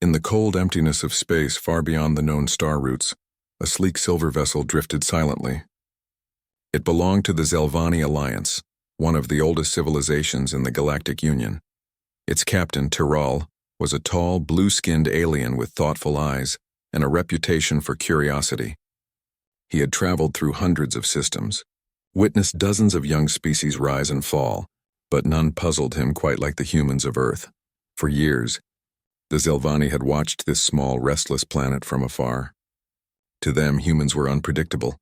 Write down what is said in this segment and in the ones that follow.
In the cold emptiness of space far beyond the known star routes, a sleek silver vessel drifted silently. It belonged to the Zelvani Alliance, one of the oldest civilizations in the Galactic Union. Its captain, Tyrrell, was a tall, blue-skinned alien with thoughtful eyes and a reputation for curiosity. He had traveled through hundreds of systems, witnessed dozens of young species rise and fall, but none puzzled him quite like the humans of Earth. For years, the Zelvani had watched this small, restless planet from afar. To them, humans were unpredictable,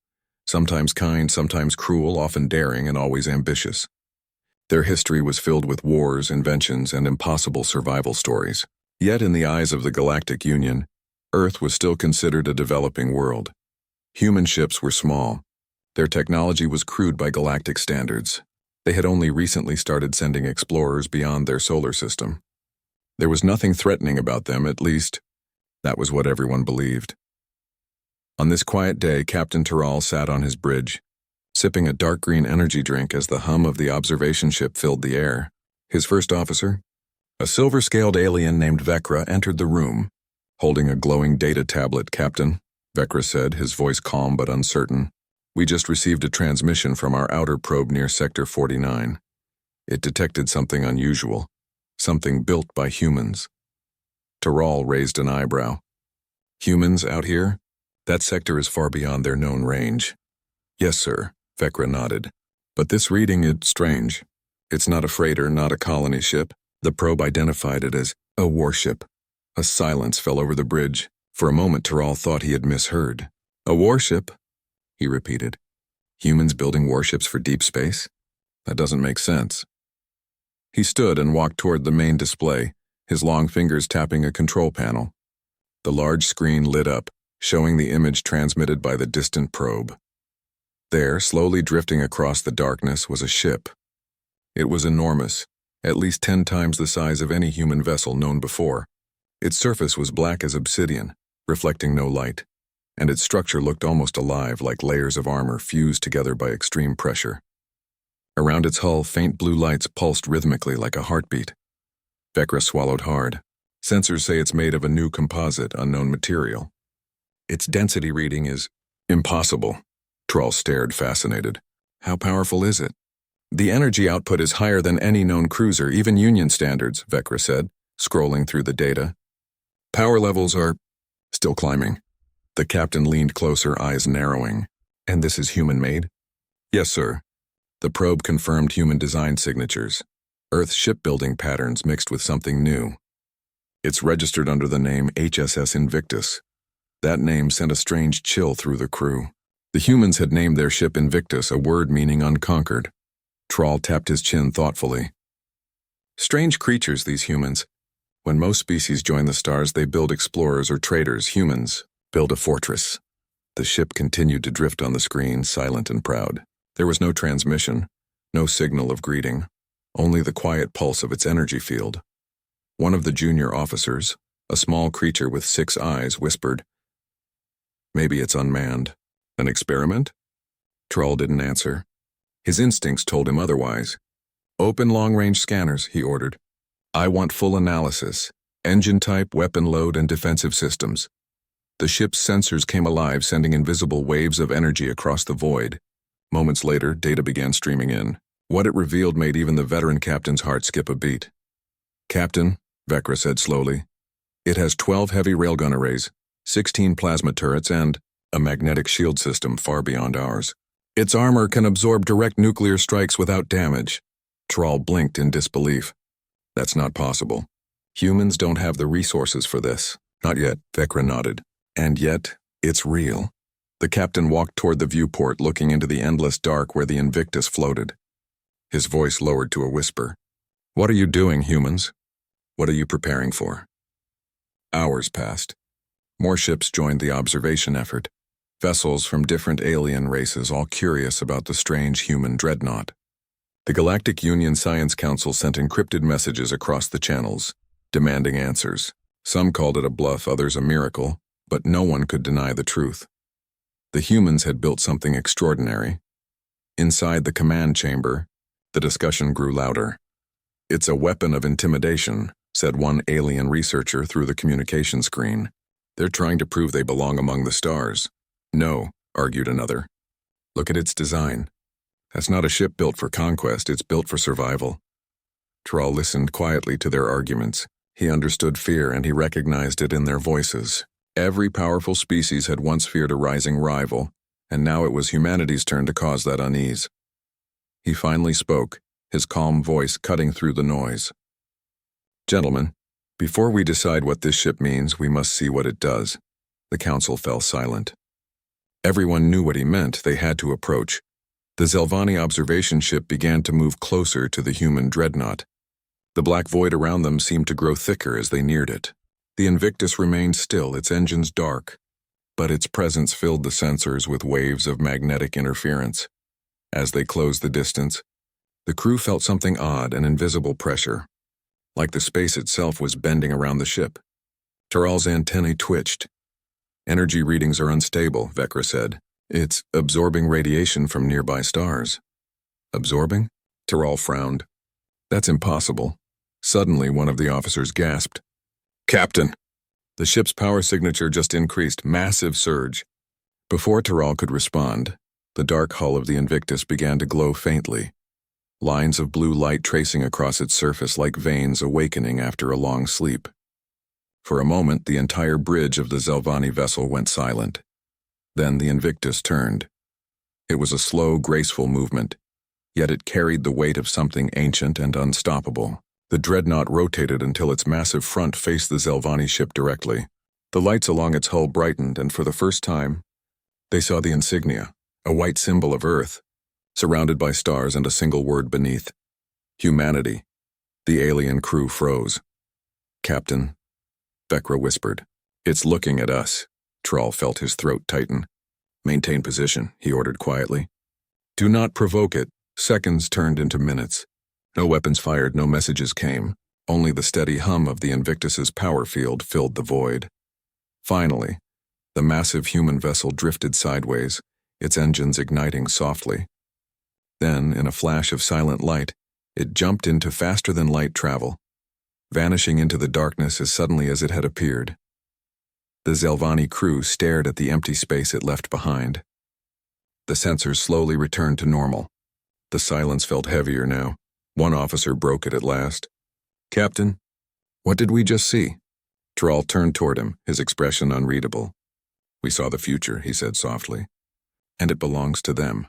sometimes kind, sometimes cruel, often daring, and always ambitious. Their history was filled with wars, inventions, and impossible survival stories. Yet in the eyes of the Galactic Union, Earth was still considered a developing world. Human ships were small. Their technology was crude by galactic standards. They had only recently started sending explorers beyond their solar system. There was nothing threatening about them, at least, that was what everyone believed. On this quiet day, Captain Tyrrell sat on his bridge, sipping a dark green energy drink as the hum of the observation ship filled the air. His first officer, a silver-scaled alien named Vekra, entered the room. Holding a glowing data tablet, Captain, Vekra said, his voice calm but uncertain. We just received a transmission from our outer probe near Sector 49. It detected something unusual, something built by humans. Tyrrell raised an eyebrow. Humans out here? That sector is far beyond their known range. Yes, sir, Vekra nodded. But this reading is strange. It's not a freighter, not a colony ship. The probe identified it as a warship. A silence fell over the bridge. For a moment, Tyrrell thought he had misheard. A warship? He repeated. Humans building warships for deep space? That doesn't make sense. He stood and walked toward the main display, his long fingers tapping a control panel. The large screen lit up, showing the image transmitted by the distant probe. There, slowly drifting across the darkness, was a ship. It was enormous, at least 10 times the size of any human vessel known before. Its surface was black as obsidian, reflecting no light, and its structure looked almost alive, like layers of armor fused together by extreme pressure. Around its hull, faint blue lights pulsed rhythmically like a heartbeat. Vekra swallowed hard. Sensors say it's made of a new composite, unknown material. Its density reading is impossible. Tyrrell stared, fascinated. How powerful is it? The energy output is higher than any known cruiser, even Union standards, Vekra said, scrolling through the data. Power levels are still climbing. The captain leaned closer, eyes narrowing. And this is human-made? Yes, sir. The probe confirmed human design signatures. Earth shipbuilding patterns mixed with something new. It's registered under the name HSS Invictus. That name sent a strange chill through the crew. The humans had named their ship Invictus, a word meaning unconquered. Tyrrell tapped his chin thoughtfully. Strange creatures, these humans. When most species join the stars, they build explorers or traders. Humans build a fortress. The ship continued to drift on the screen, silent and proud. There was no transmission, no signal of greeting, only the quiet pulse of its energy field. One of the junior officers, a small creature with 6 eyes, whispered, "Maybe it's unmanned. An experiment?" Tyrrell didn't answer. His instincts told him otherwise. "Open long-range scanners," he ordered. "I want full analysis, engine type, weapon load, and defensive systems." The ship's sensors came alive, sending invisible waves of energy across the void. Moments later, data began streaming in. What it revealed made even the veteran captain's heart skip a beat. "Captain," Vekra said slowly, "it has 12 heavy railgun arrays, 16 plasma turrets, and a magnetic shield system far beyond ours. Its armor can absorb direct nuclear strikes without damage." Tyrrell blinked in disbelief. "That's not possible. Humans don't have the resources for this." "Not yet," Vekra nodded. "And yet, it's real." The captain walked toward the viewport, looking into the endless dark where the Invictus floated. His voice lowered to a whisper. "What are you doing, humans? What are you preparing for?" Hours passed. More ships joined the observation effort. Vessels from different alien races, all curious about the strange human dreadnought. The Galactic Union Science Council sent encrypted messages across the channels, demanding answers. Some called it a bluff, others a miracle, but no one could deny the truth. The humans had built something extraordinary. Inside the command chamber, the discussion grew louder. "It's a weapon of intimidation," said one alien researcher through the communication screen. "They're trying to prove they belong among the stars." "No," argued another. "Look at its design. That's not a ship built for conquest, it's built for survival." Thrall listened quietly to their arguments. He understood fear and he recognized it in their voices. Every powerful species had once feared a rising rival, and now it was humanity's turn to cause that unease. He finally spoke, his calm voice cutting through the noise. "Gentlemen, before we decide what this ship means, we must see what it does." The council fell silent. Everyone knew what he meant. They had to approach. The Zelvani observation ship began to move closer to the human dreadnought. The black void around them seemed to grow thicker as they neared it. The Invictus remained still, its engines dark, but its presence filled the sensors with waves of magnetic interference. As they closed the distance, the crew felt something odd, an invisible pressure, like the space itself was bending around the ship. Thrall's antennae twitched. "Energy readings are unstable," Vecra said. "It's absorbing radiation from nearby stars." "Absorbing?" Thrall frowned. "That's impossible." Suddenly, one of the officers gasped. "Captain!" The ship's power signature just increased, massive surge. Before Thrall could respond, the dark hull of the Invictus began to glow faintly, lines of blue light tracing across its surface like veins awakening after a long sleep. For a moment, the entire bridge of the Zelvani vessel went silent. Then the Invictus turned. It was a slow, graceful movement, yet it carried the weight of something ancient and unstoppable. The dreadnought rotated until its massive front faced the Zelvani ship directly. The lights along its hull brightened, and for the first time, they saw the insignia, a white symbol of Earth, surrounded by stars and a single word beneath: humanity. The alien crew froze. "Captain," Vecra whispered. "It's looking at us." Thrall felt his throat tighten. "Maintain position," he ordered quietly. "Do not provoke it." Seconds turned into minutes. No weapons fired, no messages came. Only the steady hum of the Invictus's power field filled the void. Finally, the massive human vessel drifted sideways, its engines igniting softly. Then, in a flash of silent light, it jumped into faster-than-light travel, vanishing into the darkness as suddenly as it had appeared. The Zelvani crew stared at the empty space it left behind. The sensors slowly returned to normal. The silence felt heavier now. One officer broke it at last. "Captain, what did we just see?" Thrall turned toward him, his expression unreadable. "We saw the future," he said softly, "and it belongs to them."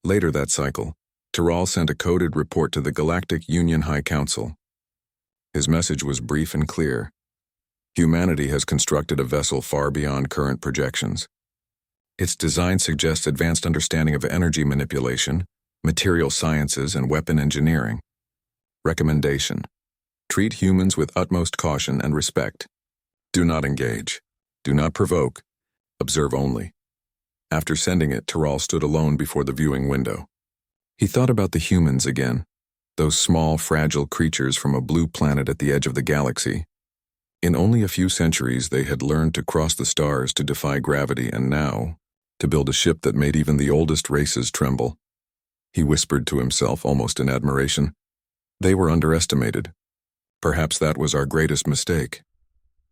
Later that cycle, Thrall sent a coded report to the Galactic Union High Council. His message was brief and clear. Humanity has constructed a vessel far beyond current projections. Its design suggests advanced understanding of energy manipulation, material sciences, and weapon engineering. Recommendation: treat humans with utmost caution and respect. Do not engage. Do not provoke. Observe only. After sending it, Thrall stood alone before the viewing window. He thought about the humans again, those small, fragile creatures from a blue planet at the edge of the galaxy. In only a few centuries, they had learned to cross the stars to defy gravity, and now, to build a ship that made even the oldest races tremble. He whispered to himself, almost in admiration. They were underestimated. Perhaps that was our greatest mistake.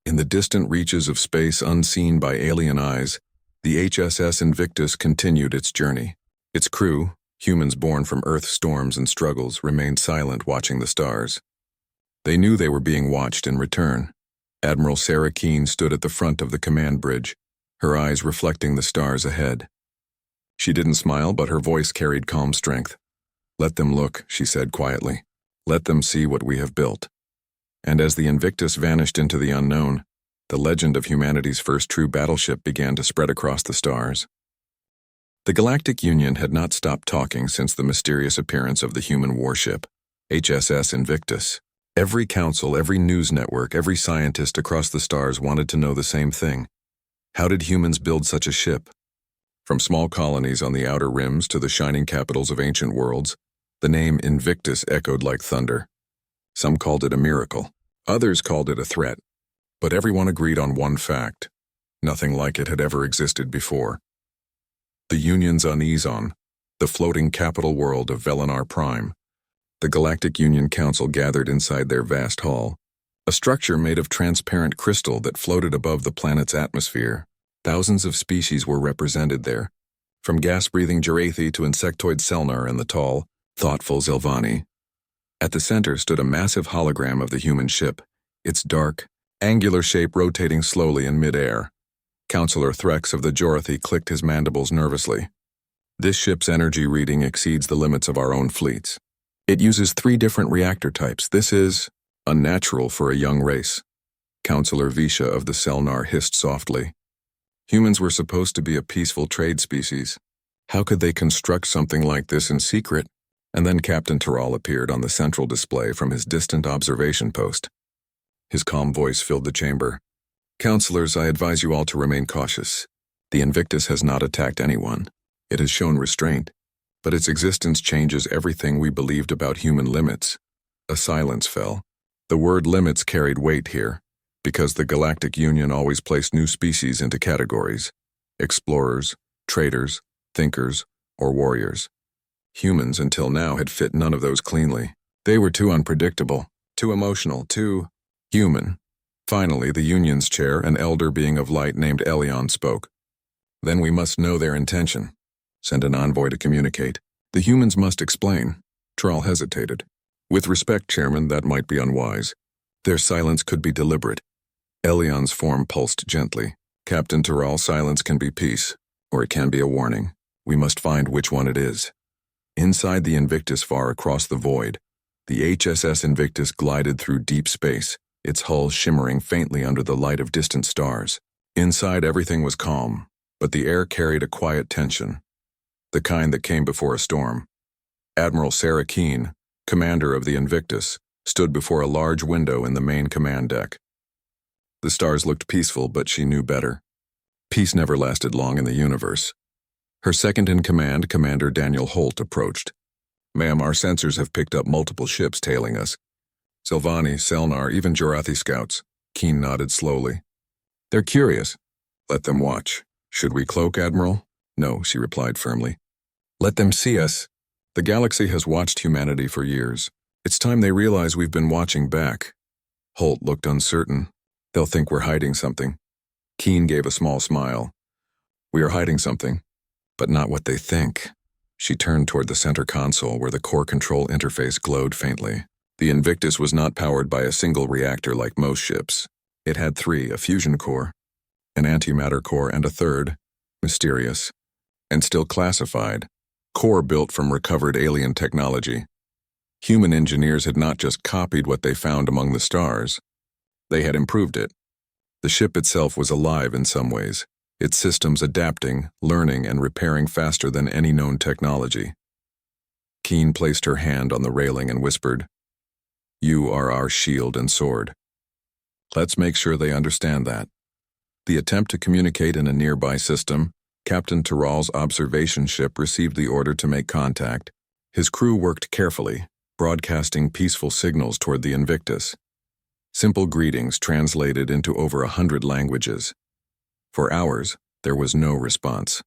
In the distant reaches of space unseen by alien eyes, the HSS Invictus continued its journey. Its crew, humans born from Earth's storms and struggles, remained silent watching the stars. They knew they were being watched in return. Admiral Sarah Keene stood at the front of the command bridge, her eyes reflecting the stars ahead. She didn't smile, but her voice carried calm strength. "Let them look," she said quietly. "Let them see what we have built." And as the Invictus vanished into the unknown, the legend of humanity's first true battleship began to spread across the stars. The Galactic Union had not stopped talking since the mysterious appearance of the human warship, HSS Invictus. Every council, every news network, every scientist across the stars wanted to know the same thing. How did humans build such a ship? From small colonies on the outer rims to the shining capitals of ancient worlds, the name Invictus echoed like thunder. Some called it a miracle. Others called it a threat. But everyone agreed on one fact: nothing like it had ever existed before. The Union's unease on, the floating capital world of Velenar Prime. The Galactic Union Council gathered inside their vast hall, A structure made of transparent crystal that floated above the planet's atmosphere. Thousands of species were represented there, from gas-breathing Gerathi to insectoid Selnar and the tall, thoughtful Zelvani. At the center stood a massive hologram of the human ship, its dark, angular shape rotating slowly in mid-air. Counselor Threx of the Jorathi clicked his mandibles nervously. This ship's energy reading exceeds the limits of our own fleets. It uses 3 different reactor types. This is unnatural for a young race. Counselor Visha of the Selnar hissed softly. Humans were supposed to be a peaceful trade species. How could they construct something like this in secret? And then Captain Tyrrell appeared on the central display from his distant observation post. His calm voice filled the chamber. Counselors, I advise you all to remain cautious. The Invictus has not attacked anyone. It has shown restraint, but its existence changes everything we believed about human limits. A silence fell. The word limits carried weight here, because the Galactic Union always placed new species into categories: explorers, traders, thinkers, or warriors. Humans until now had fit none of those cleanly. They were too unpredictable, too emotional, too human. Finally, the Union's chair, an elder being of light named Elion, spoke. Then we must know their intention. Send an envoy to communicate. The humans must explain. Tyrrell hesitated. With respect, Chairman, that might be unwise. Their silence could be deliberate. Elion's form pulsed gently. Captain Tyrrell, silence can be peace, or it can be a warning. We must find which one it is. Inside the Invictus, far across the void, the HSS Invictus glided through deep space, its hull shimmering faintly under the light of distant stars. Inside, everything was calm, but the air carried a quiet tension, the kind that came before a storm. Admiral Sarah Keene, commander of the Invictus, stood before a large window in the main command deck. The stars looked peaceful, but she knew better. Peace never lasted long in the universe. Her second-in-command, Commander Daniel Holt, approached. Ma'am, our sensors have picked up multiple ships tailing us. Zelvani, Selnar, even Jorathi scouts. Keene nodded slowly. They're curious. Let them watch. Should we cloak, Admiral? No, she replied firmly. Let them see us. The galaxy has watched humanity for years. It's time they realize we've been watching back. Holt looked uncertain. They'll think we're hiding something. Keene gave a small smile. We are hiding something, but not what they think. She turned toward the center console where the core control interface glowed faintly. The Invictus was not powered by a single reactor like most ships. It had 3, a fusion core, an antimatter core, and a third, mysterious, and still classified, core built from recovered alien technology. Human engineers had not just copied what they found among the stars. They had improved it. The ship itself was alive in some ways, its systems adapting, learning, and repairing faster than any known technology. Keene placed her hand on the railing and whispered, You are our shield and sword. Let's make sure they understand that. The attempt to communicate in a nearby system, Captain Tyrrell's observation ship received the order to make contact. His crew worked carefully, broadcasting peaceful signals toward the Invictus. Simple greetings translated into over 100 languages. For hours, there was no response.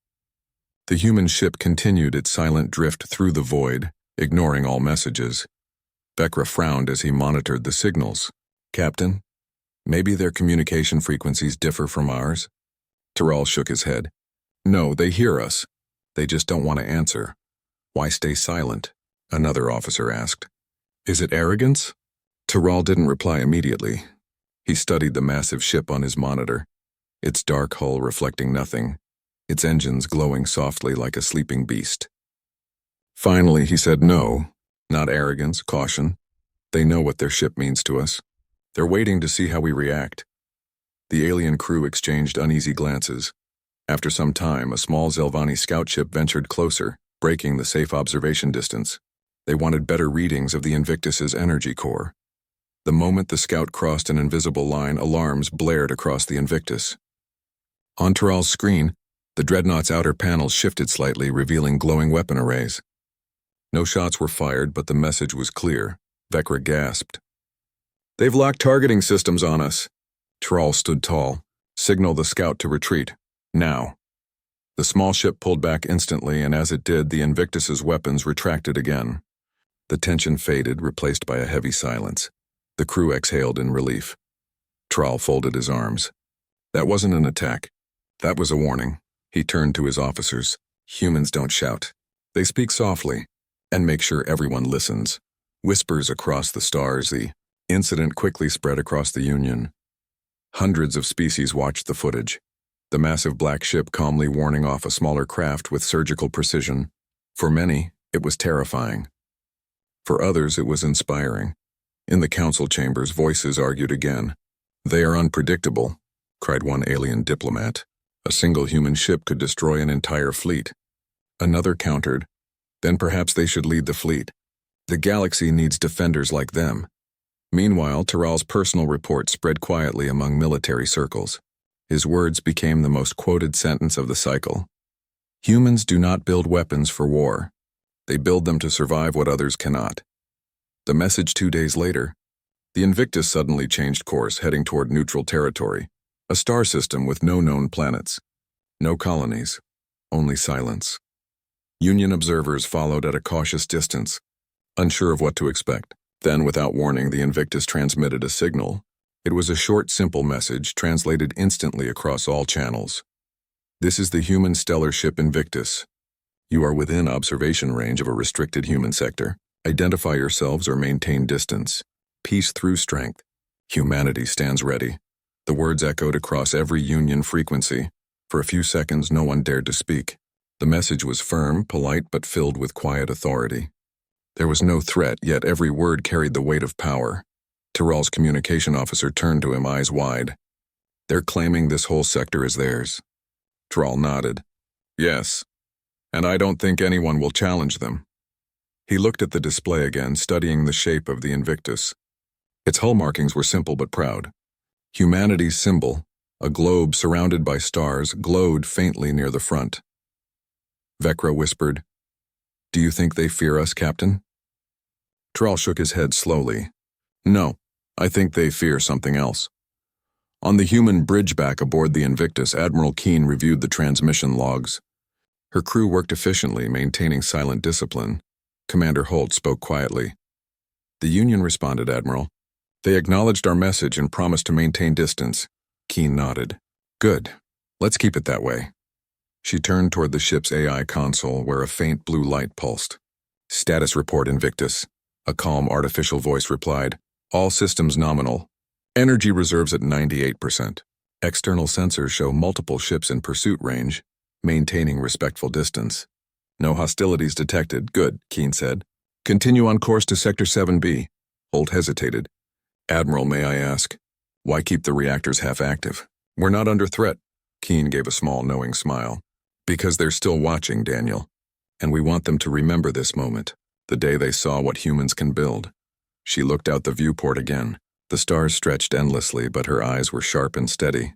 The human ship continued its silent drift through the void, ignoring all messages. Bekra frowned as he monitored the signals. Captain, maybe their communication frequencies differ from ours? Tyrrell shook his head. No, they hear us. They just don't want to answer. Why stay silent? Another officer asked. Is it arrogance? Tyrrell didn't reply immediately. He studied the massive ship on his monitor, its dark hull reflecting nothing, its engines glowing softly like a sleeping beast. Finally, he said no, not arrogance, caution. They know what their ship means to us. They're waiting to see how we react. The alien crew exchanged uneasy glances. After some time, a small Zelvani scout ship ventured closer, breaking the safe observation distance. They wanted better readings of the Invictus's energy core. The moment the scout crossed an invisible line, alarms blared across the Invictus. On Tyrrell's screen, the dreadnought's outer panels shifted slightly, revealing glowing weapon arrays. No shots were fired, but the message was clear. Bekra gasped. They've locked targeting systems on us. Tyrrell stood tall. Signal the scout to retreat. Now. The small ship pulled back instantly, and as it did, the Invictus's weapons retracted again. The tension faded, replaced by a heavy silence. The crew exhaled in relief. Thrall folded his arms. That wasn't an attack. That was a warning. He turned to his officers. Humans don't shout. They speak softly and make sure everyone listens. Whispers across the stars. The incident quickly spread across the Union. Hundreds of species watched the footage. The massive black ship calmly warning off a smaller craft with surgical precision. For many, it was terrifying. For others, it was inspiring. In the council chambers, voices argued again. They are unpredictable, cried one alien diplomat. A single human ship could destroy an entire fleet. Another countered. Then perhaps they should lead the fleet. The galaxy needs defenders like them. Meanwhile, Thrall's personal report spread quietly among military circles. His words became the most quoted sentence of the cycle. Humans do not build weapons for war. They build them to survive what others cannot. The message 2 days later. The Invictus suddenly changed course, heading toward neutral territory, a star system with no known planets. No colonies, only silence. Union observers followed at a cautious distance, unsure of what to expect. Then, without warning, the Invictus transmitted a signal. It was a short, simple message translated instantly across all channels. This is the human stellar ship Invictus. You are within observation range of a restricted human sector. Identify yourselves or maintain distance. Peace through strength. Humanity stands ready. The words echoed across every Union frequency. For a few seconds, no one dared to speak. The message was firm, polite, but filled with quiet authority. There was no threat, yet every word carried the weight of power. Thrall's communication officer turned to him, eyes wide. They're claiming this whole sector is theirs. Thrall nodded. Yes, and I don't think anyone will challenge them. He looked at the display again, studying the shape of the Invictus. Its hull markings were simple but proud. Humanity's symbol, a globe surrounded by stars, glowed faintly near the front. Vecra whispered, "Do you think they fear us, Captain?" Thrall shook his head slowly. "No, I think they fear something else." On the human bridgeback aboard the Invictus, Admiral Keen reviewed the transmission logs. Her crew worked efficiently, maintaining silent discipline. Commander Holt spoke quietly. "The Union responded, Admiral. They acknowledged our message and promised to maintain distance." Keen nodded. "Good. Let's keep it that way." She turned toward the ship's AI console, where a faint blue light pulsed. "Status report, Invictus." A calm artificial voice replied. "All systems nominal. Energy reserves at 98%. External sensors show multiple ships in pursuit range, maintaining respectful distance. No hostilities detected. Good," Keen said. "Continue on course to Sector 7B. Holt hesitated. "Admiral, may I ask, why keep the reactors half-active? We're not under threat." Keen gave a small, knowing smile. "Because they're still watching, Daniel. And we want them to remember this moment, the day they saw what humans can build." She looked out the viewport again. The stars stretched endlessly, but her eyes were sharp and steady.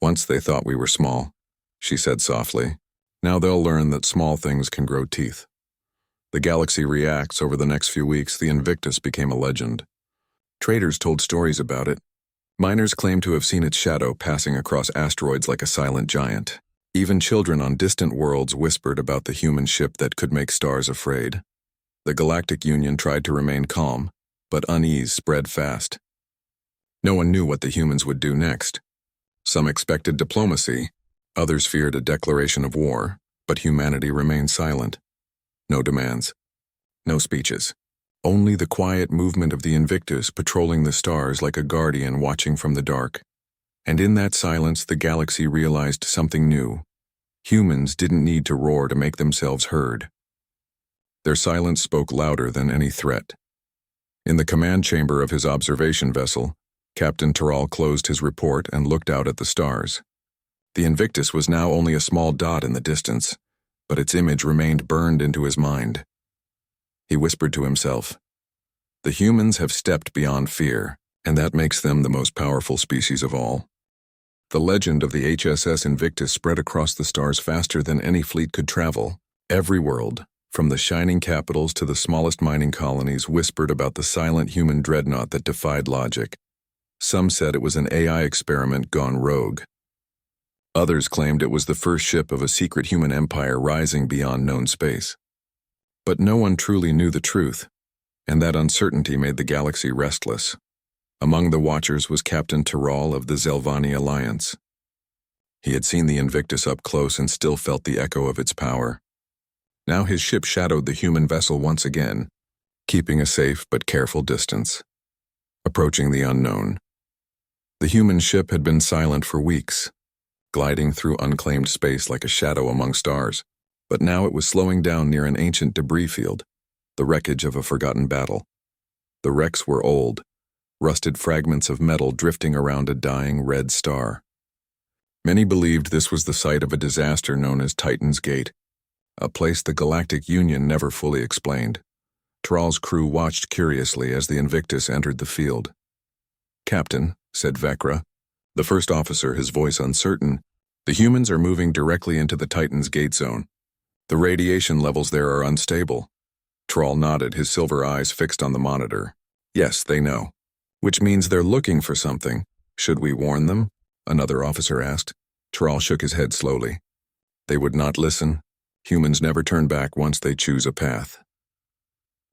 "Once they thought we were small," she said softly. "Now they'll learn that small things can grow teeth." The galaxy reacts. Over the next few weeks, the Invictus became a legend. Traders told stories about it. Miners claimed to have seen its shadow passing across asteroids like a silent giant. Even children on distant worlds whispered about the human ship that could make stars afraid. The Galactic Union tried to remain calm, but unease spread fast. No one knew what the humans would do next. Some expected diplomacy, others feared a declaration of war, but humanity remained silent. No demands, no speeches. Only the quiet movement of the Invictus patrolling the stars like a guardian watching from the dark. And in that silence, the galaxy realized something new. Humans didn't need to roar to make themselves heard. Their silence spoke louder than any threat. In the command chamber of his observation vessel, Captain Thrall closed his report and looked out at the stars. The Invictus was now only a small dot in the distance, but its image remained burned into his mind. He whispered to himself, "The humans have stepped beyond fear, and that makes them the most powerful species of all." The legend of the HSS Invictus spread across the stars faster than any fleet could travel. Every world, from the shining capitals to the smallest mining colonies, whispered about the silent human dreadnought that defied logic. Some said it was an AI experiment gone rogue. Others claimed it was the first ship of a secret human empire rising beyond known space. But no one truly knew the truth, and that uncertainty made the galaxy restless. Among the watchers was Captain Tyrrell of the Zelvani Alliance. He had seen the Invictus up close and still felt the echo of its power. Now his ship shadowed the human vessel once again, keeping a safe but careful distance. Approaching the unknown. The human ship had been silent for weeks, gliding through unclaimed space like a shadow among stars, but now it was slowing down near an ancient debris field, the wreckage of a forgotten battle. The wrecks were old, rusted fragments of metal drifting around a dying red star. Many believed this was the site of a disaster known as Titan's Gate, a place the Galactic Union never fully explained. Tyrrell's crew watched curiously as the Invictus entered the field. "Captain," said Vecra, the first officer, his voice uncertain, "the humans are moving directly into the Titan's Gate zone. The radiation levels there are unstable." Tyrrell nodded, his silver eyes fixed on the monitor. "Yes, they know. Which means they're looking for something. Should we warn them?" another officer asked. Tyrrell shook his head slowly. They would not listen. Humans never turn back once they choose a path.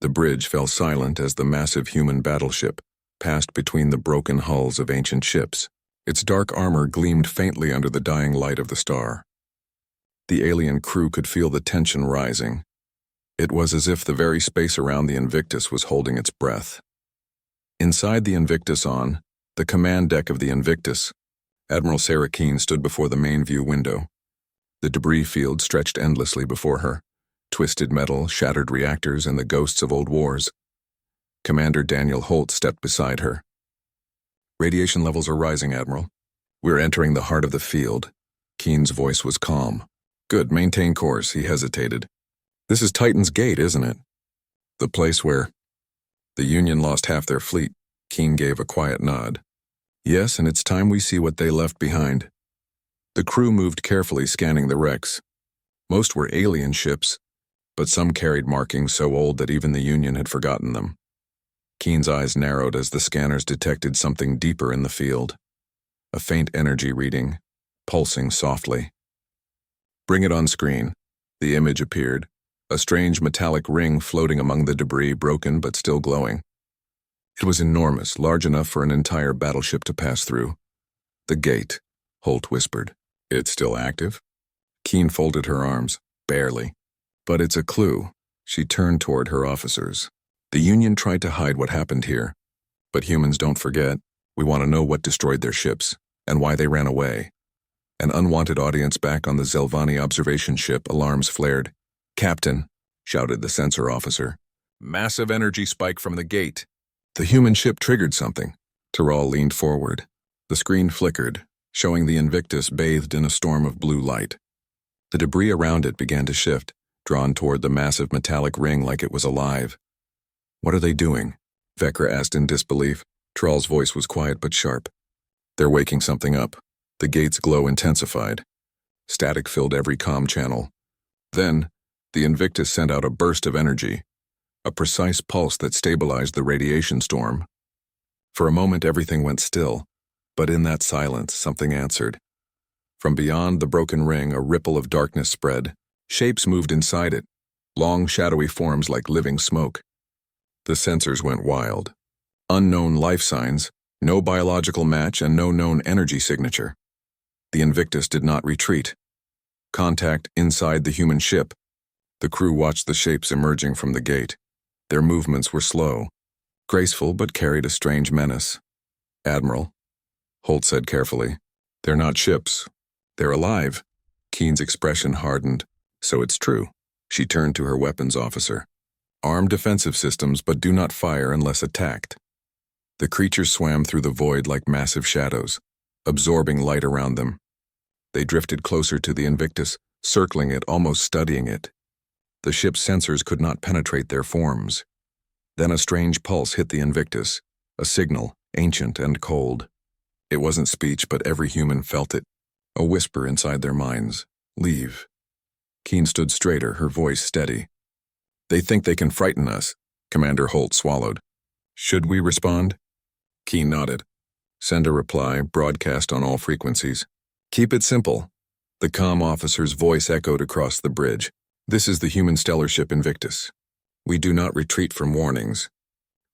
The bridge fell silent as the massive human battleship passed between the broken hulls of ancient ships. Its dark armor gleamed faintly under the dying light of the star. The alien crew could feel the tension rising. It was as if the very space around the Invictus was holding its breath. Inside the Invictus on the command deck of the Invictus, Admiral Sarah Keene stood before the main view window. The debris field stretched endlessly before her, twisted metal, shattered reactors, and the ghosts of old wars. Commander Daniel Holt stepped beside her. "Radiation levels are rising, Admiral. We're entering the heart of the field." Keene's voice was calm. "Good, maintain course," he hesitated. "This is Titan's Gate, isn't it? The place where the Union lost half their fleet." Keene gave a quiet nod. "Yes, and it's time we see what they left behind." The crew moved carefully, scanning the wrecks. Most were alien ships, but some carried markings so old that even the Union had forgotten them. Keene's eyes narrowed as the scanners detected something deeper in the field. A faint energy reading, pulsing softly. "Bring it on screen." The image appeared, a strange metallic ring floating among the debris, broken but still glowing. It was enormous, large enough for an entire battleship to pass through. "The gate," Holt whispered. "It's still active?" Keene folded her arms. "Barely. But it's a clue." She turned toward her officers. "The Union tried to hide what happened here. But humans don't forget. We want to know what destroyed their ships, and why they ran away." An unwanted audience back on the Zelvani observation ship, alarms flared. "Captain," shouted the sensor officer. "Massive energy spike from the gate." The human ship triggered something. Tyrrell leaned forward. The screen flickered, showing the Invictus bathed in a storm of blue light. The debris around it began to shift, drawn toward the massive metallic ring like it was alive. "What are they doing?" Vecra asked in disbelief. Tyrrell's voice was quiet but sharp. "They're waking something up." The gate's glow intensified. Static filled every comm channel. Then, the Invictus sent out a burst of energy, a precise pulse that stabilized the radiation storm. For a moment everything went still, but in that silence something answered. From beyond the broken ring a ripple of darkness spread. Shapes moved inside it, long shadowy forms like living smoke. The sensors went wild. Unknown life signs, no biological match, and no known energy signature. The Invictus did not retreat. Contact inside the human ship. The crew watched the shapes emerging from the gate. Their movements were slow, graceful but carried a strange menace. "Admiral," Holt said carefully, "they're not ships. They're alive." Keene's expression hardened. "So it's true." She turned to her weapons officer. "Armed defensive systems, but do not fire unless attacked." The creatures swam through the void like massive shadows, absorbing light around them. They drifted closer to the Invictus, circling it, almost studying it. The ship's sensors could not penetrate their forms. Then a strange pulse hit the Invictus, a signal, ancient and cold. It wasn't speech, but every human felt it, a whisper inside their minds. "Leave." Keene stood straighter, her voice steady. "They think they can frighten us," Commander Holt swallowed. "Should we respond?" Keene nodded. "Send a reply, broadcast on all frequencies. Keep it simple." The comm officer's voice echoed across the bridge. "This is the human stellar ship Invictus. We do not retreat from warnings.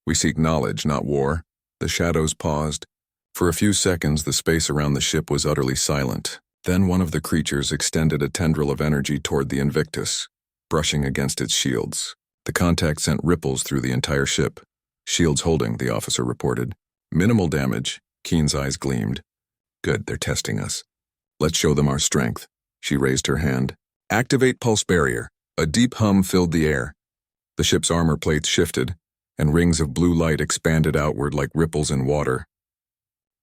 We seek knowledge, not war. The shadows paused. For a few seconds, the space around the ship was utterly silent. Then one of the creatures extended a tendril of energy toward the Invictus, brushing against its shields. The contact sent ripples through the entire ship. Shields holding, the officer reported. Minimal damage. Keen's eyes gleamed. Good, they're testing us. Let's show them our strength. She raised her hand. Activate pulse barrier. A deep hum filled the air. The ship's armor plates shifted, and rings of blue light expanded outward like ripples in water.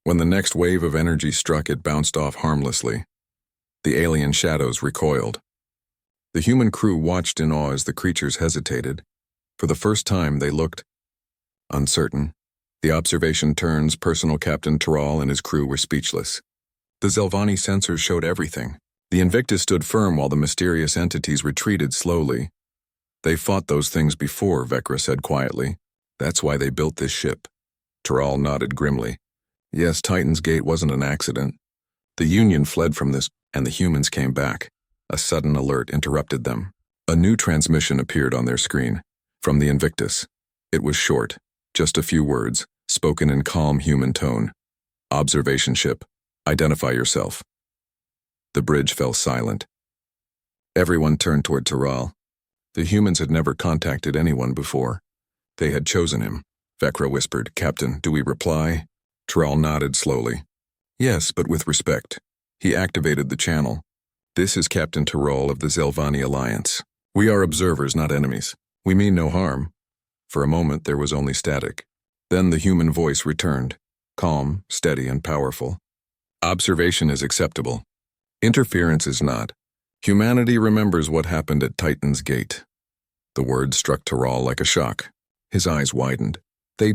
When the next wave of energy struck, it bounced off harmlessly. The alien shadows recoiled. The human crew watched in awe as the creatures hesitated. For the first time, they looked uncertain. The observation turns, Personal Captain Tyrrell and his crew were speechless. The Zelvani sensors showed everything. The Invictus stood firm while the mysterious entities retreated slowly. They fought those things before, Vecra said quietly. That's why they built this ship. Tyrrell nodded grimly. Yes, Titan's Gate wasn't an accident. The Union fled from this, and the humans came back. A sudden alert interrupted them. A new transmission appeared on their screen. From the Invictus. It was short, just a few words, spoken in calm human tone. Observation ship. Identify yourself. The bridge fell silent. Everyone turned toward Tyrrell. The humans had never contacted anyone before. They had chosen him. Vecra whispered, Captain, do we reply? Tyrrell nodded slowly. Yes, but with respect. He activated the channel. This is Captain Tyrrell of the Zelvani Alliance. We are observers, not enemies. We mean no harm. For a moment, there was only static. Then the human voice returned, calm, steady, and powerful. Observation is acceptable. Interference is not. Humanity remembers what happened at Titan's Gate. The words struck Tyrrell like a shock. His eyes widened. They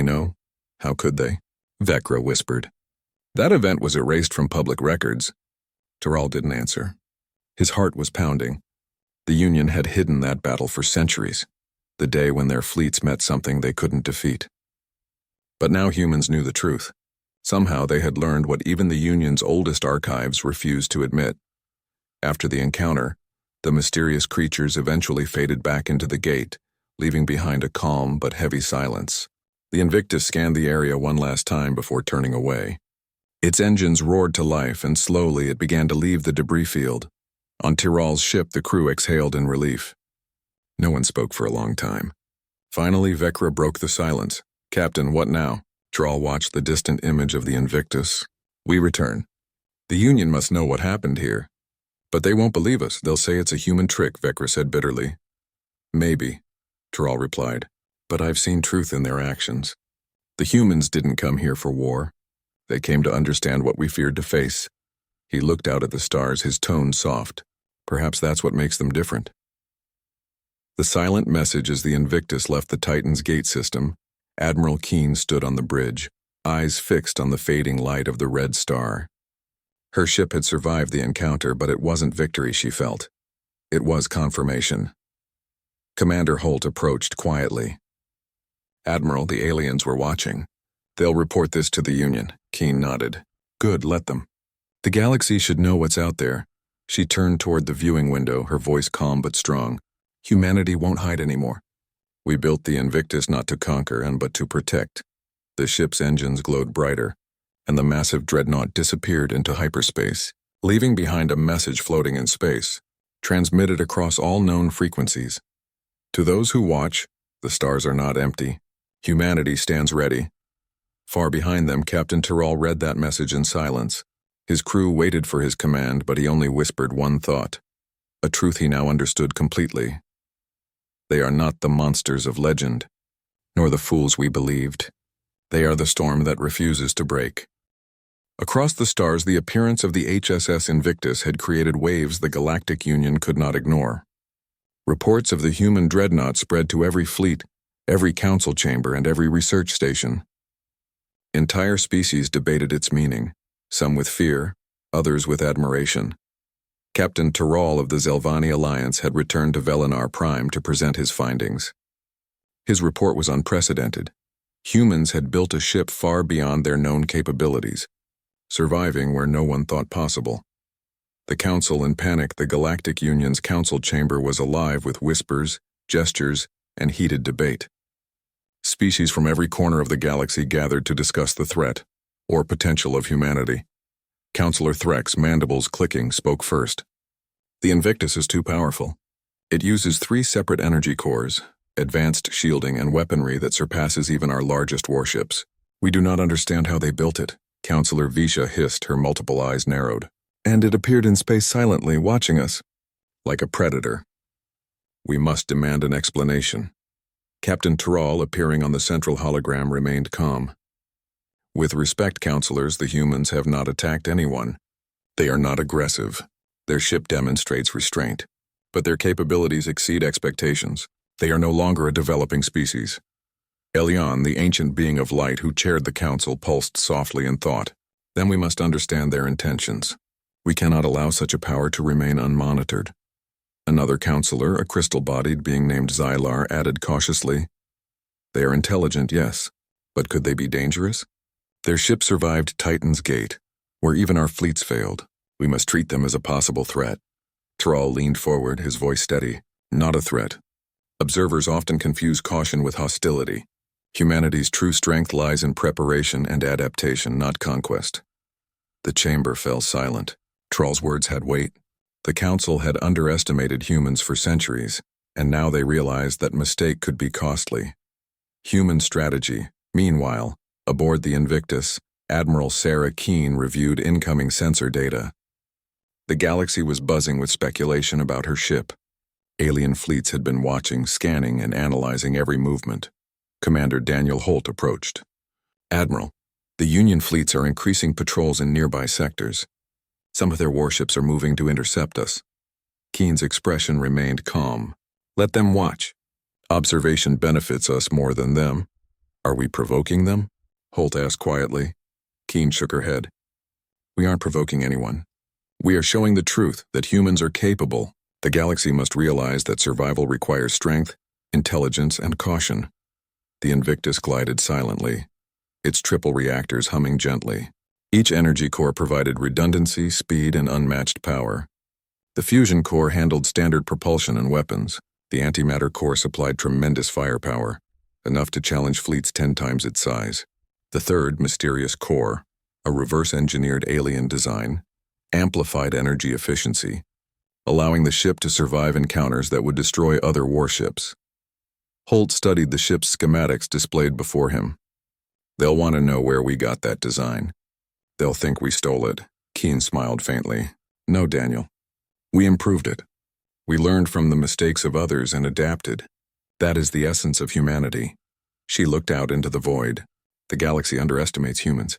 know? How could they? Vecra whispered. That event was erased from public records. Tyrrell didn't answer. His heart was pounding. The Union had hidden that battle for centuries, the day when their fleets met something they couldn't defeat. But now humans knew the truth. Somehow they had learned what even the Union's oldest archives refused to admit. After the encounter, the mysterious creatures eventually faded back into the gate, leaving behind a calm but heavy silence. The Invictus scanned the area one last time before turning away. Its engines roared to life, and slowly it began to leave the debris field. On Tyrrell's ship, the crew exhaled in relief. No one spoke for a long time. Finally, Vecra broke the silence. Captain, what now? Tyrrell watched the distant image of the Invictus. We return. The Union must know what happened here. But they won't believe us. They'll say it's a human trick, Vecra said bitterly. Maybe, Tyrrell replied, but I've seen truth in their actions. The humans didn't come here for war. They came to understand what we feared to face. He looked out at the stars, his tone soft. Perhaps that's what makes them different. The silent message as the Invictus left the Titan's Gate system, Admiral Keen stood on the bridge, eyes fixed on the fading light of the red star. Her ship had survived the encounter, but it wasn't victory she felt. It was confirmation. Commander Holt approached quietly. Admiral, the aliens were watching. They'll report this to the Union. Keen nodded. Good, let them. The galaxy should know what's out there. She turned toward the viewing window, her voice calm but strong. Humanity won't hide anymore. We built the Invictus not to conquer, but to protect. The ship's engines glowed brighter, and the massive dreadnought disappeared into hyperspace, leaving behind a message floating in space, transmitted across all known frequencies. To those who watch, the stars are not empty. Humanity stands ready. Far behind them, Captain Tyrrell read that message in silence. His crew waited for his command, but he only whispered one thought, a truth he now understood completely. They are not the monsters of legend, nor the fools we believed. They are the storm that refuses to break. Across the stars, the appearance of the HSS Invictus had created waves the Galactic Union could not ignore. Reports of the human dreadnought spread to every fleet, every council chamber, and every research station. Entire species debated its meaning, some with fear, others with admiration. Captain Tyrrell of the Zelvani Alliance had returned to Velinar Prime to present his findings. His report was unprecedented. Humans had built a ship far beyond their known capabilities, surviving where no one thought possible. The Council in panic, the Galactic Union's council chamber was alive with whispers, gestures, and heated debate. Species from every corner of the galaxy gathered to discuss the threat, or potential of humanity. Counselor Threx, mandibles clicking, spoke first. The Invictus is too powerful. It uses 3 separate energy cores, advanced shielding and weaponry that surpasses even our largest warships. We do not understand how they built it, Counselor Visha hissed, her multiple eyes narrowed. And it appeared in space silently, watching us. Like a predator. We must demand an explanation. Captain Tyrrell, appearing on the central hologram, remained calm. With respect, counselors, the humans have not attacked anyone. They are not aggressive. Their ship demonstrates restraint. But their capabilities exceed expectations. They are no longer a developing species. Elion, the ancient being of light who chaired the council, pulsed softly and thought. Then we must understand their intentions. We cannot allow such a power to remain unmonitored. Another counselor, a crystal-bodied being named Xylar, added cautiously, "They are intelligent, yes, but could they be dangerous? Their ship survived Titan's Gate, where even our fleets failed. We must treat them as a possible threat." Tyrrell leaned forward, his voice steady. "Not a threat. Observers often confuse caution with hostility. Humanity's true strength lies in preparation and adaptation, not conquest." The chamber fell silent. Tyrrell's words had weight. The Council had underestimated humans for centuries, and now they realized that mistake could be costly. Human strategy. Meanwhile, aboard the Invictus, Admiral Sarah Keene reviewed incoming sensor data. The galaxy was buzzing with speculation about her ship. Alien fleets had been watching, scanning, and analyzing every movement. Commander Daniel Holt approached. "Admiral, the Union fleets are increasing patrols in nearby sectors. Some of their warships are moving to intercept us." Keene's expression remained calm. "Let them watch. Observation benefits us more than them." "Are we provoking them?" Holt asked quietly. Keene shook her head. "We aren't provoking anyone. We are showing the truth that humans are capable. The galaxy must realize that survival requires strength, intelligence, and caution." The Invictus glided silently, its triple reactors humming gently. Each energy core provided redundancy, speed, and unmatched power. The fusion core handled standard propulsion and weapons. The antimatter core supplied tremendous firepower, enough to challenge fleets 10 times its size. The third, mysterious core, a reverse-engineered alien design, amplified energy efficiency, allowing the ship to survive encounters that would destroy other warships. Holt studied the ship's schematics displayed before him. "They'll want to know where we got that design. They'll think we stole it." Keene smiled faintly. "No, Daniel. We improved it. We learned from the mistakes of others and adapted. That is the essence of humanity." She looked out into the void. The galaxy underestimates humans,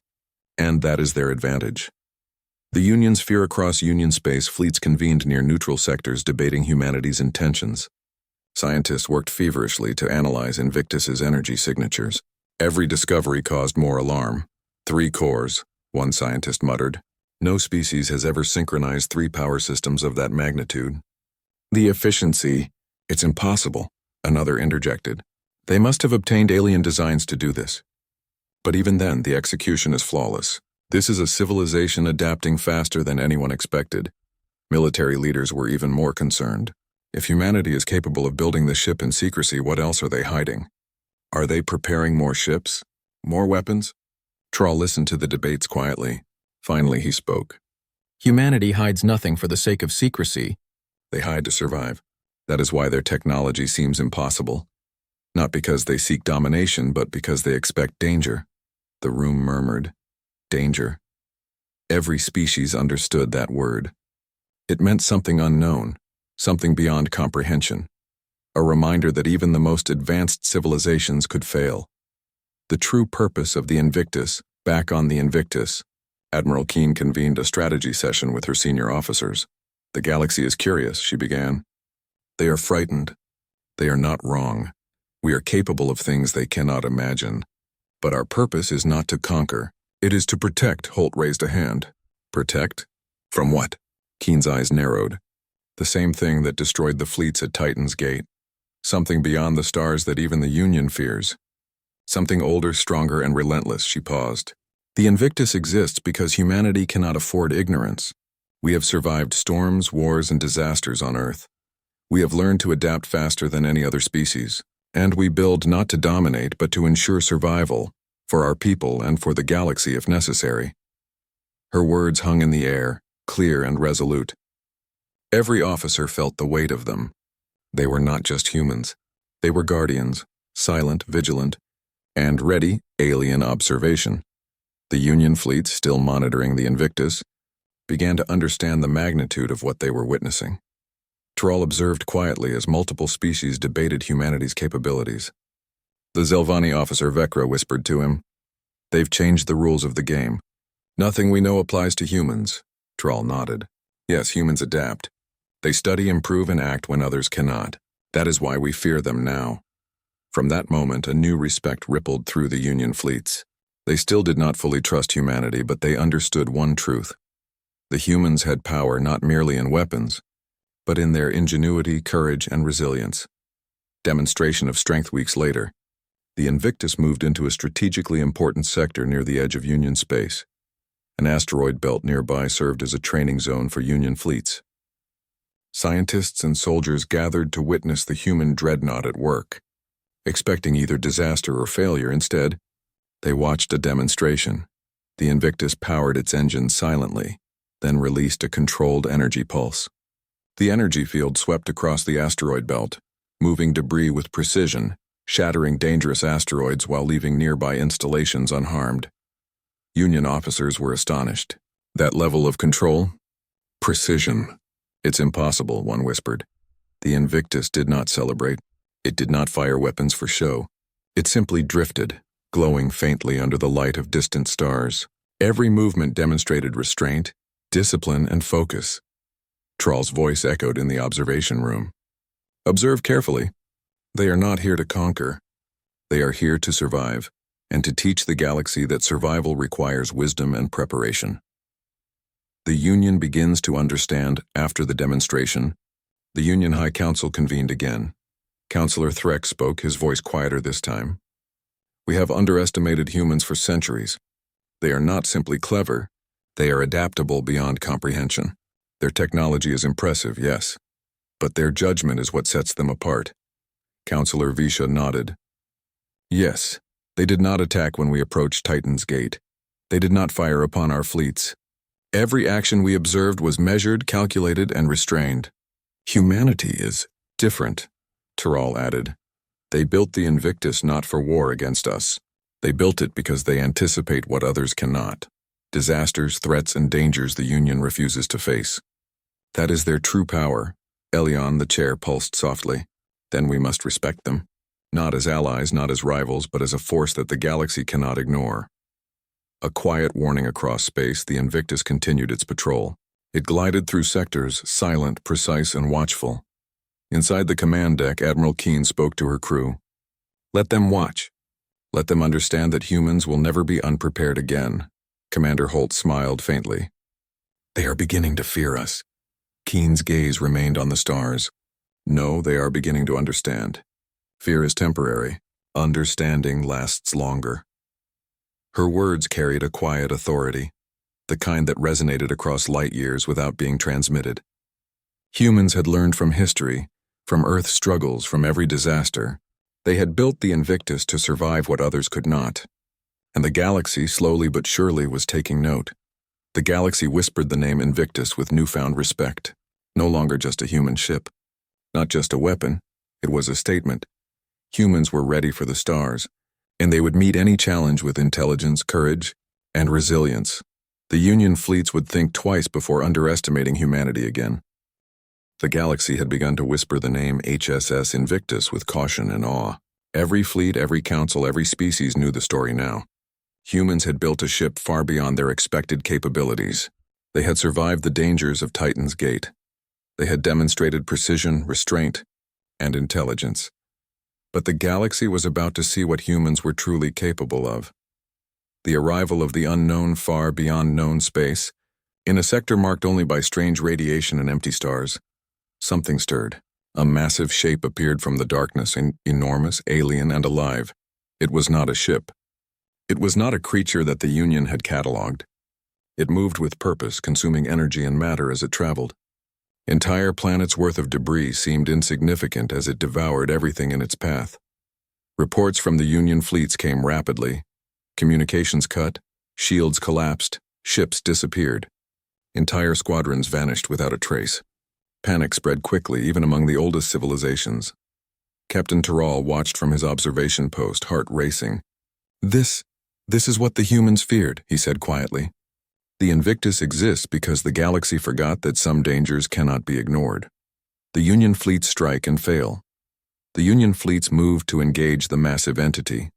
and that is their advantage. The Union's fear across Union space fleets convened near neutral sectors debating humanity's intentions. Scientists worked feverishly to analyze Invictus's energy signatures. Every discovery caused more alarm. 3 cores. One scientist muttered. "No species has ever synchronized 3 power systems of that magnitude." "The efficiency, it's impossible," another interjected. "They must have obtained alien designs to do this." But even then, the execution is flawless. This is a civilization adapting faster than anyone expected. Military leaders were even more concerned. If humanity is capable of building the ship in secrecy, what else are they hiding? Are they preparing more ships? More weapons? Tyrrell listened to the debates quietly. Finally, he spoke. "Humanity hides nothing for the sake of secrecy. They hide to survive. That is why their technology seems impossible. Not because they seek domination, but because they expect danger." The room murmured. Danger. Every species understood that word. It meant something unknown, something beyond comprehension. A reminder that even the most advanced civilizations could fail. The true purpose of the Invictus, back on the Invictus. Admiral Keene convened a strategy session with her senior officers. "The galaxy is curious," she began. "They are frightened. They are not wrong. We are capable of things they cannot imagine. But our purpose is not to conquer. It is to protect." Holt raised a hand. "Protect? From what?" Keene's eyes narrowed. "The same thing that destroyed the fleets at Titan's Gate. Something beyond the stars that even the Union fears. Something older, stronger, and relentless." She paused. "The Invictus exists because humanity cannot afford ignorance. We have survived storms, wars, and disasters on Earth. We have learned to adapt faster than any other species. And we build not to dominate, but to ensure survival, for our people and for the galaxy if necessary." Her words hung in the air, clear and resolute. Every officer felt the weight of them. They were not just humans. They were guardians, silent, vigilant, and ready, alien observation. The Union fleet, still monitoring the Invictus, began to understand the magnitude of what they were witnessing. Thrall observed quietly as multiple species debated humanity's capabilities. The Zelvani officer Vekra whispered to him, "They've changed the rules of the game. Nothing we know applies to humans." Thrall nodded. "Yes, humans adapt. They study, improve, and act when others cannot. That is why we fear them now." From that moment, a new respect rippled through the Union fleets. They still did not fully trust humanity, but they understood one truth. The humans had power not merely in weapons, but in their ingenuity, courage, and resilience. Demonstration of strength weeks later, the Invictus moved into a strategically important sector near the edge of Union space. An asteroid belt nearby served as a training zone for Union fleets. Scientists and soldiers gathered to witness the human dreadnought at work. Expecting either disaster or failure, instead, they watched a demonstration. The Invictus powered its engines silently, then released a controlled energy pulse. The energy field swept across the asteroid belt, moving debris with precision, shattering dangerous asteroids while leaving nearby installations unharmed. Union officers were astonished. That level of control? Precision. "It's impossible," one whispered. The Invictus did not celebrate. It did not fire weapons for show. It simply drifted, glowing faintly under the light of distant stars. Every movement demonstrated restraint, discipline, and focus. Thrall's voice echoed in the observation room. "Observe carefully. They are not here to conquer. They are here to survive, and to teach the galaxy that survival requires wisdom and preparation." The Union begins to understand. After the demonstration, the Union High Council convened again. Councillor Threck spoke, his voice quieter this time. "We have underestimated humans for centuries. They are not simply clever, they are adaptable beyond comprehension. Their technology is impressive, yes, but their judgment is what sets them apart." Councillor Visha nodded. "Yes, they did not attack when we approached Titan's Gate. They did not fire upon our fleets. Every action we observed was measured, calculated, and restrained. Humanity is different," Thrall added. "They built the Invictus not for war against us. They built it because they anticipate what others cannot. Disasters, threats, and dangers the Union refuses to face. That is their true power." Elion, the chair, pulsed softly. "Then we must respect them. Not as allies, not as rivals, but as a force that the galaxy cannot ignore." A quiet warning across space, the Invictus continued its patrol. It glided through sectors, silent, precise, and watchful. Inside the command deck, Admiral Keen spoke to her crew. "Let them watch. Let them understand that humans will never be unprepared again." Commander Holt smiled faintly. "They are beginning to fear us." Keen's gaze remained on the stars. "No, they are beginning to understand. Fear is temporary. Understanding lasts longer." Her words carried a quiet authority, the kind that resonated across light years without being transmitted. Humans had learned from history, from Earth's struggles, from every disaster. They had built the Invictus to survive what others could not. And the galaxy, slowly but surely, was taking note. The galaxy whispered the name Invictus with newfound respect. No longer just a human ship. Not just a weapon. It was a statement. Humans were ready for the stars, and they would meet any challenge with intelligence, courage, and resilience. The Union fleets would think twice before underestimating humanity again. The galaxy had begun to whisper the name HSS Invictus with caution and awe. Every fleet, every council, every species knew the story now. Humans had built a ship far beyond their expected capabilities. They had survived the dangers of Titan's Gate. They had demonstrated precision, restraint, and intelligence. But the galaxy was about to see what humans were truly capable of. The arrival of the unknown far beyond known space, in a sector marked only by strange radiation and empty stars. Something stirred. A massive shape appeared from the darkness, enormous, alien, and alive. It was not a ship. It was not a creature that the Union had catalogued. It moved with purpose, consuming energy and matter as it traveled. Entire planets' worth of debris seemed insignificant as it devoured everything in its path. Reports from the Union fleets came rapidly. Communications cut, shields collapsed, ships disappeared. Entire squadrons vanished without a trace. Panic spread quickly, even among the oldest civilizations. Captain Tyrrell watched from his observation post, heart racing. This is what the humans feared, he said quietly. The Invictus exists because the galaxy forgot that some dangers cannot be ignored. The Union fleets strike and fail. The Union fleets moved to engage the massive entity.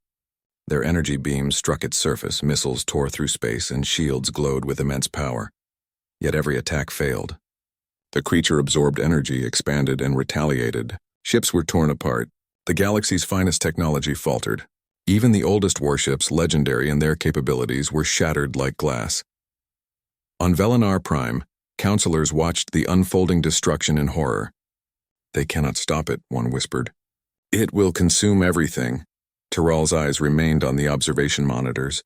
Their energy beams struck its surface, missiles tore through space, and shields glowed with immense power. Yet every attack failed. The creature absorbed energy, expanded, and retaliated. Ships were torn apart. The galaxy's finest technology faltered. Even the oldest warships, legendary in their capabilities, were shattered like glass. On Velinar Prime, counselors watched the unfolding destruction in horror. They cannot stop it, one whispered. It will consume everything. Tyrrell's eyes remained on the observation monitors.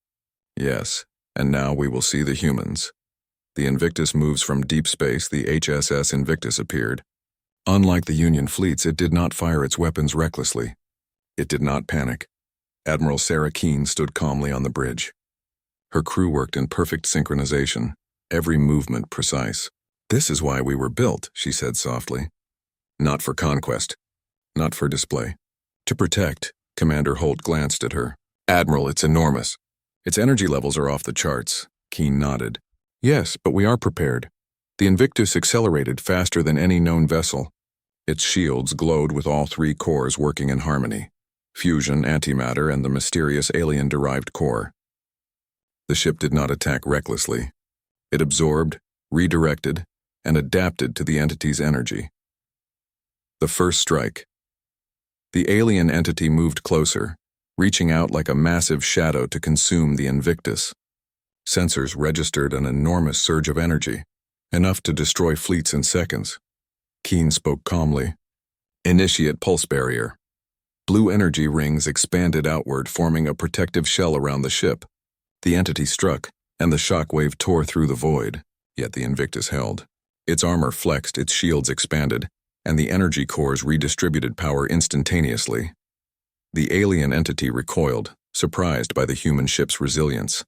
Yes, and now we will see the humans. The Invictus moves from deep space. The HSS Invictus appeared. Unlike the Union fleets, it did not fire its weapons recklessly. It did not panic. Admiral Sarah Keene stood calmly on the bridge. Her crew worked in perfect synchronization, every movement precise. This is why we were built, she said softly. Not for conquest. Not for display. To protect. Commander Holt glanced at her. Admiral, it's enormous. Its energy levels are off the charts. Keene nodded. Yes, but we are prepared. The Invictus accelerated faster than any known vessel. Its shields glowed with all three cores working in harmony. Fusion, antimatter, and the mysterious alien-derived core. The ship did not attack recklessly. It absorbed, redirected, and adapted to the entity's energy. The first strike. The alien entity moved closer, reaching out like a massive shadow to consume the Invictus. Sensors registered an enormous surge of energy, enough to destroy fleets in seconds. Keene spoke calmly. Initiate pulse barrier. Blue energy rings expanded outward, forming a protective shell around the ship. The entity struck, and the shock wave tore through the void, yet the Invictus held. Its armor flexed, its shields expanded, and the energy cores redistributed power instantaneously. The alien entity recoiled, surprised by the human ship's resilience.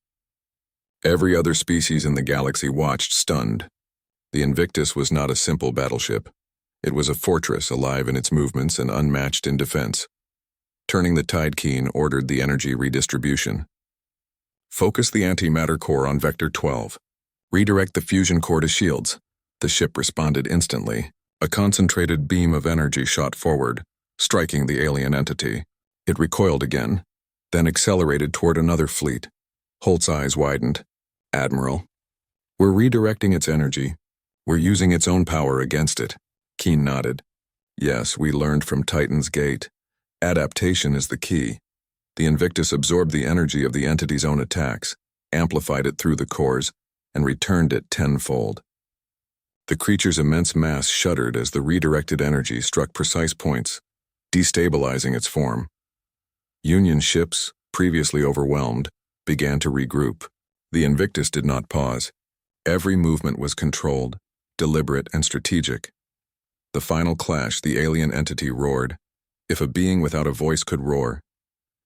Every other species in the galaxy watched, stunned. The Invictus was not a simple battleship. It was a fortress, alive in its movements and unmatched in defense. Turning the tide, Keene ordered the energy redistribution. Focus the antimatter core on Vector 12. Redirect the fusion core to shields. The ship responded instantly. A concentrated beam of energy shot forward, striking the alien entity. It recoiled again, then accelerated toward another fleet. Holt's eyes widened. Admiral, we're redirecting its energy. We're using its own power against it. Keene nodded. Yes, we learned from Titan's Gate. Adaptation is the key. The Invictus absorbed the energy of the entity's own attacks, amplified it through the cores, and returned it tenfold. The creature's immense mass shuddered as the redirected energy struck precise points, destabilizing its form. Union ships, previously overwhelmed, began to regroup. The Invictus did not pause. Every movement was controlled, deliberate, and strategic. The final clash, the alien entity roared, if a being without a voice could roar,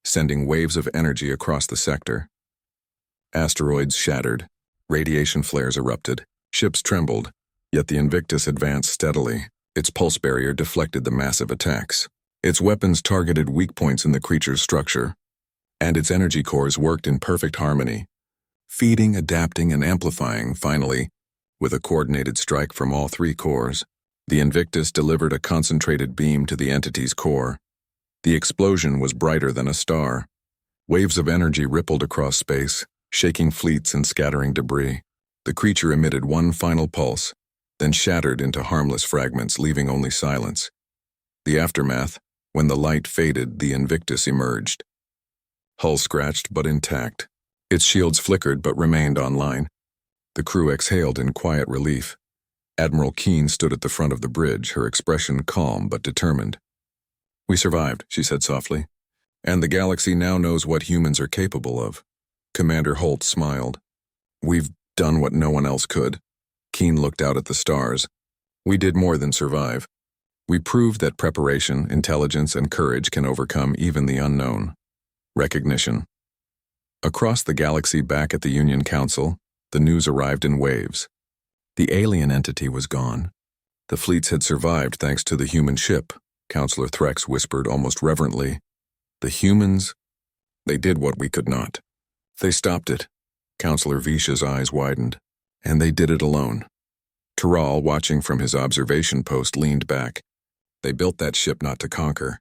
sending waves of energy across the sector. Asteroids shattered, radiation flares erupted, ships trembled, yet the Invictus advanced steadily. Its pulse barrier deflected the massive attacks. Its weapons targeted weak points in the creature's structure, and its energy cores worked in perfect harmony, feeding, adapting, and amplifying. Finally, with a coordinated strike from all three cores, the Invictus delivered a concentrated beam to the entity's core. The explosion was brighter than a star. Waves of energy rippled across space, shaking fleets and scattering debris. The creature emitted one final pulse, then shattered into harmless fragments, leaving only silence. The aftermath, when the light faded, the Invictus emerged. Hull scratched but intact. Its shields flickered but remained online. The crew exhaled in quiet relief. Admiral Keene stood at the front of the bridge, her expression calm but determined. We survived, she said softly. And the galaxy now knows what humans are capable of. Commander Holt smiled. We've done what no one else could. Keene looked out at the stars. We did more than survive. We proved that preparation, intelligence, and courage can overcome even the unknown. Recognition. Across the galaxy back at the Union Council, the news arrived in waves. The alien entity was gone. The fleets had survived thanks to the human ship, Counselor Threx whispered almost reverently. The humans, they did what we could not. They stopped it. Counselor Visha's eyes widened. And they did it alone. Tyrrell, watching from his observation post, leaned back. They built that ship not to conquer,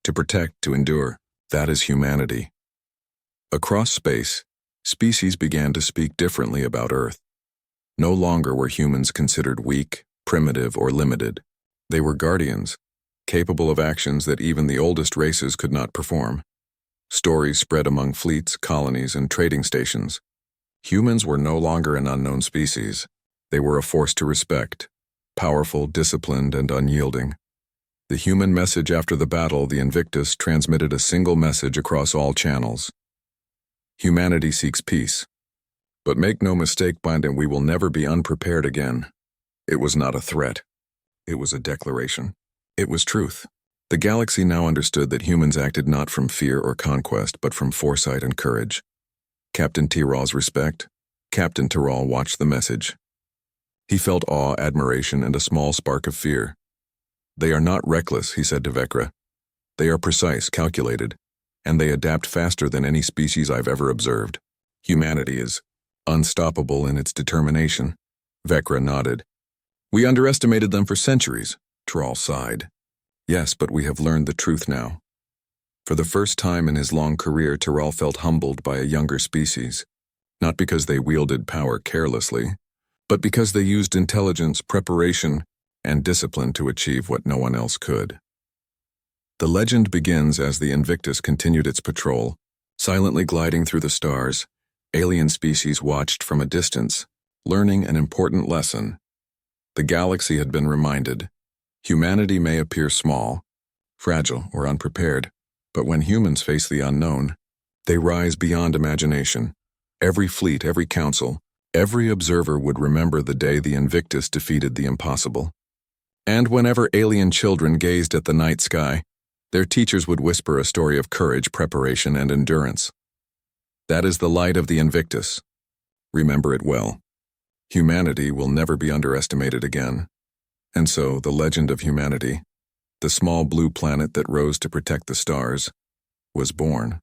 to protect, to endure. That is humanity. Across space, species began to speak differently about Earth. No longer were humans considered weak, primitive, or limited. They were guardians, capable of actions that even the oldest races could not perform. Stories spread among fleets, colonies, and trading stations. Humans were no longer an unknown species. They were a force to respect, powerful, disciplined, and unyielding. The human message after the battle, the Invictus, transmitted a single message across all channels. Humanity seeks peace. But make no mistake, Binding, we will never be unprepared again. It was not a threat. It was a declaration. It was truth. The galaxy now understood that humans acted not from fear or conquest, but from foresight and courage. Captain Tyrrell's respect. Captain Tyrrell watched the message. He felt awe, admiration, and a small spark of fear. They are not reckless, he said to Vecra. They are precise, calculated, and they adapt faster than any species I've ever observed. Humanity is unstoppable in its determination. Vecra nodded. We underestimated them for centuries, Tyrrell sighed. Yes, but we have learned the truth now. For the first time in his long career, Tyrrell felt humbled by a younger species, not because they wielded power carelessly, but because they used intelligence, preparation, and discipline to achieve what no one else could. The legend begins as the Invictus continued its patrol, silently gliding through the stars. Alien species watched from a distance, learning an important lesson. The galaxy had been reminded. Humanity may appear small, fragile, or unprepared, but when humans face the unknown, they rise beyond imagination. Every fleet, every council, every observer would remember the day the Invictus defeated the impossible. And whenever alien children gazed at the night sky, their teachers would whisper a story of courage, preparation, and endurance. That is the light of the Invictus. Remember it well. Humanity will never be underestimated again. And so, the legend of humanity, the small blue planet that rose to protect the stars, was born.